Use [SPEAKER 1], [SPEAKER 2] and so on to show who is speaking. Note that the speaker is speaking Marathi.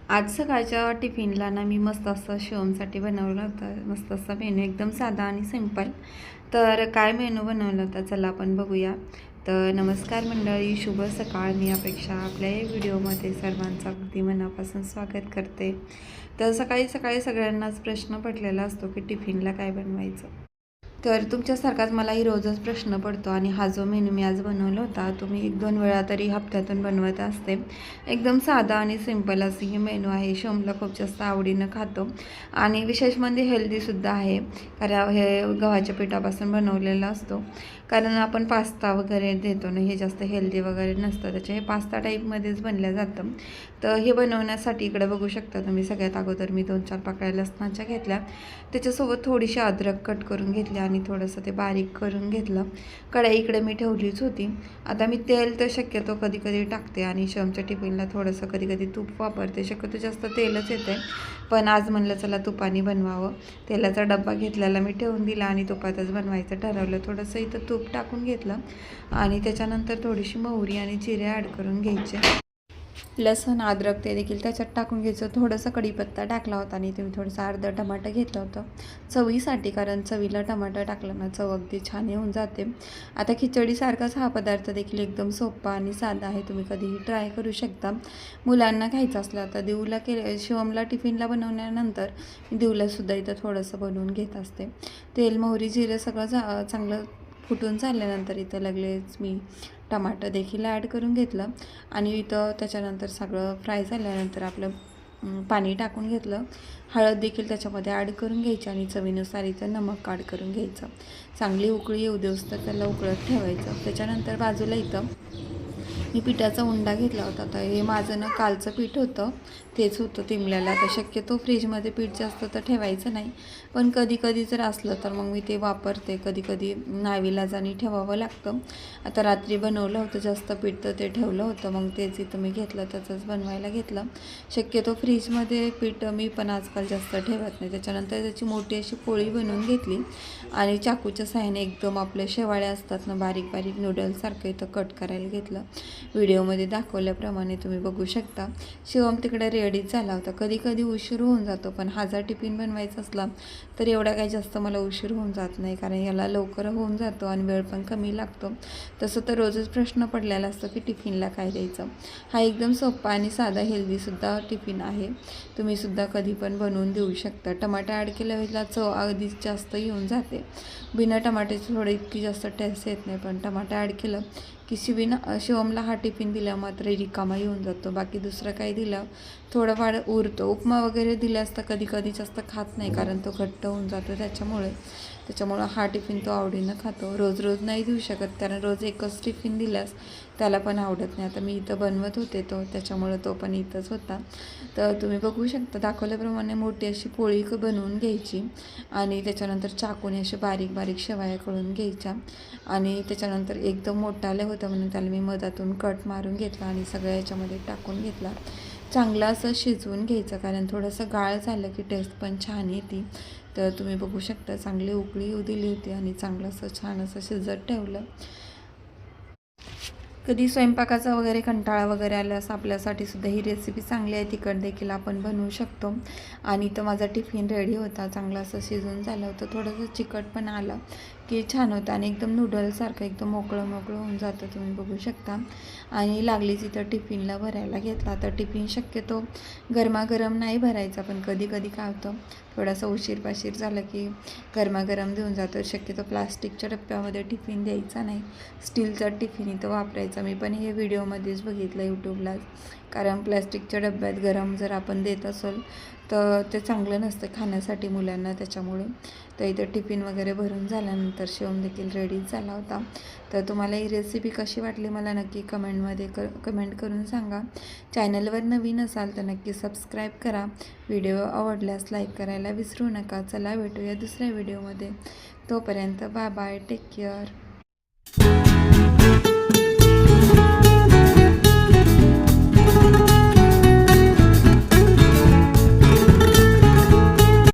[SPEAKER 1] आज सकाळच्या टिफिनला ना मी मस्त असं शिवमसाठी बनवलं होतं. मस्त असा मेनू, एकदम साधा आणि सिंपल. तर काय मेनू बनवलं होता चला आपण बघूया. तर नमस्कार मंडळी, शुभ सकाळ. मी अपेक्षा आपल्या या व्हिडिओमध्ये सर्वांचं अगदी मनापासून स्वागत करते. तर सकाळी सकाळी सगळ्यांनाच प्रश्न पडलेला असतो की टिफिनला काय बनवायचं. तर तुमच्यासारखाच मलाही रोजच प्रश्न पडतो आणि हा जो मेनू मी आज बनवला होता तो मी 1-2 वेळा तरी हप्त्यातून बनवत असते. एकदम साधा आणि सिंपल असं हे मेनू आहे. शिवमला खूप जास्त आवडीनं खातो आणि विशेष म्हणजे हेल्दीसुद्धा आहे. कारण हे गव्हाच्या पिठापासून बनवलेला असतो. कारण आपण पास्ता वगैरे देतो ना, हे जास्त हेल्दी वगैरे नसतं, त्याचे हे पास्ता टाईपमध्येच बनलं जातं. तर हे बनवण्यासाठी इकडे बघू शकता तुम्ही, सगळ्यात अगोदर मी 2-4 पाकळ्या लसणाच्या घेतल्या. त्याच्यासोबत थोडीशी अद्रक कट करून घेतली आणि थोडंसं ते बारीक करून घेतलं. कढई इकडे मी ठेवलीच होती. आता मी तेल तर शक्यतो कधी कधी टाकते आणि शिवमच्या टिफिनला थोडंसं कधी कधी तूप वापरते. शक्यतो जास्त तेलच येते, पण आज म्हणलं चला तुपाने बनवावं. तेलाचा डब्बा घेतलेला मी ठेवून दिला आणि तुपातच बनवायचं ठरवलं. थोडंसं इथं तूप टाकून घेतलं आणि त्याच्यानंतर थोडीशी मोहरी आणि जिरे ॲड करून घ्यायचे. लसूण अद्रक ते देखील त्याच्यात टाकून घ्यायचं. थोडंसं कढीपत्ता टाकला होता आणि तुम्ही थोडंसं अर्धं टमाटर घेतलं होतं चवीसाठी, कारण चवीला टमाटर टाकलं ना चव अगदी छान येऊन जाते. आता खिचडीसारखाच हा पदार्थ देखील एकदम सोपा आणि साधा आहे. तुम्ही कधीही ट्राय करू शकता. मुलांना खायचं असलं तर देऊला शिवमला टिफिनला बनवल्यानंतर देऊलासुद्धा इथं थोडंसं बनवून घेत असते. तेल मोहरी जिरं सगळं चांगलं फुटून झाल्यानंतर इथं लगेच मी टमाटर देखील ॲड करून घेतलं आणि इथं त्याच्यानंतर सगळं फ्राय झाल्यानंतर आपलं पाणी टाकून घेतलं. हळद देखील त्याच्यामध्ये ॲड करून घ्यायची आणि चवीनुसार इथं नमक ॲड करून घ्यायचं. चांगली उकळी येऊ देऊस तर त्याला उकळत ठेवायचं. त्याच्यानंतर बाजूला इथं मी पिठाचा उंडा घेतला होता. तर हे माझं ना कालचं पीठ होतं, तेच होतं तिमल्याला. तर शक्यतो फ्रीजमध्ये पीठ जास्त तर ठेवायचं नाही, पण कधी कधी जर असलं तर मग मी ते वापरते. कधी कधी नाईलाजाने ठेवावं लागतं. आता रात्री बनवलं होतं जास्त पीठ, तर ते ठेवलं होतं, मग तेच इथं मी घेतलं, त्याचंच बनवायला घेतलं. शक्यतो फ्रीजमध्ये पीठ मी पण आजकाल जास्त ठेवत नाही. त्याच्यानंतर त्याची मोठी अशी पोळी बनवून घेतली आणि चाकूच्या साहाय्याने एकदम आपले शेवाळे असतात ना, बारीक बारीक नूडल्ससारखं इथं कट करायला घेतलं. व्हिडिओमध्ये दाखवल्याप्रमाणे तुम्ही बघू शकता. शिवम तिकडे रेडीच झाला होता. कधी कधी उशीर होऊन जातो, पण हा जर टिफिन बनवायचा असला तर एवढा काही जास्त मला उशीर होऊन जात नाही, कारण याला लवकर होऊन जातो आणि वेळ पण कमी लागतो. तसं तर रोजच प्रश्न पडलेला असतो की टिफिनला काय द्यायचं. हा एकदम सोपा आणि साधा हेल्दीसुद्धा टिफिन आहे. तुम्हीसुद्धा कधी पण बनवून देऊ शकता. टमाटर ॲड केल्यावेळेला चव अगदी जास्त येऊन जाते. बिना टमाट्याची थोडं इतकी जास्त टेस्ट येत नाही, पण टमाटर ॲड केलं की शिवमला हा टिफिन दिला मात्र रिकामा येऊन जातो. बाकी दुसरं काही दिलं थोडंफार उरतो. उपमा वगैरे दिल्यास तर कधी कधी जास्त खात नाही, कारण तो घट्ट होऊन जातो. त्याच्यामुळं हा टिफिन तो आवडीनं खातो. रोज रोज नाही देऊ शकत, कारण रोज एकच टिफिन दिल्यास त्याला पण आवडत नाही. आता मी इथं बनवत होते त्याच्यामुळं तो पण इथंच होता. तर तुम्ही बघू शकता दाखवल्याप्रमाणे मोठी अशी पोळी बनवून घ्यायची आणि त्याच्यानंतर चाकूने असे बारीक बारीक शेवाया करून घ्यायच्या आणि त्याच्यानंतर एकदम मोठाले होतं म्हणून त्याला मी मधातून कट मारून घेतला आणि सगळ्या याच्यामध्ये टाकून घेतला. चांगलं असं शिजवून घ्यायचं, कारण थोडंसं गाळ झालं की टेस्ट पण छान येते. तर तुम्ही बघू शकता चांगली उकळी येऊ दिली होती आणि चांगलं असं छान असं शिजत ठेवलं. कधी स्वयंपाकाचा वगैरे कंटाळा वगैरे आल्यास आपल्यासाठी सुद्धा ही रेसिपी चांगली आहे. तिखट देखील आपण बनवू शकतो. आणि तो माझा टिफिन रेडी होता. चांगलं असं शिजून झालं होतं. थोडंसं चिकट पण आलं की छान होतं आणि एकदम नूडल्ससारखं एकदम मोकळं मोकळं होऊन जातं. तुम्ही बघू शकता. आणि लागलीच इथं टिफिनला भरायला घेतला. तर टिफिन शक्यतो गरमागरम नाही भरायचा, पण कधी कधी काय होतं थोडासा उशीर झालं की गरमागरम देऊन जातो. शक्यतो प्लास्टिकच्या डब्यामध्ये टिफिन द्यायचा नाही, स्टीलचा टिफिन इथं वापरायचा. मी पण हे व्हिडिओमध्येच बघितलं यूट्यूबला, कारण प्लॅस्टिकच्या डब्यात गरम जर आपण देत असेल तर ते चांगलं नसतं खाण्यासाठी मुलांना. त्याच्यामुळे तर इथं टिफिन वगैरे भरून झाल्यानंतर शिवम देखील रेडीच झाला होता. तर तुम्हाला ही रेसिपी कशी वाटली मला नक्की कमेंटमध्ये कमेंट करून सांगा. चॅनलवर नवीन असाल तर नक्की सबस्क्राईब करा. व्हिडिओ आवडल्यास लाईक करायला विसरू नका. चला भेटूया दुसऱ्या व्हिडिओमध्ये. तोपर्यंत बाय बाय, टेक केअर.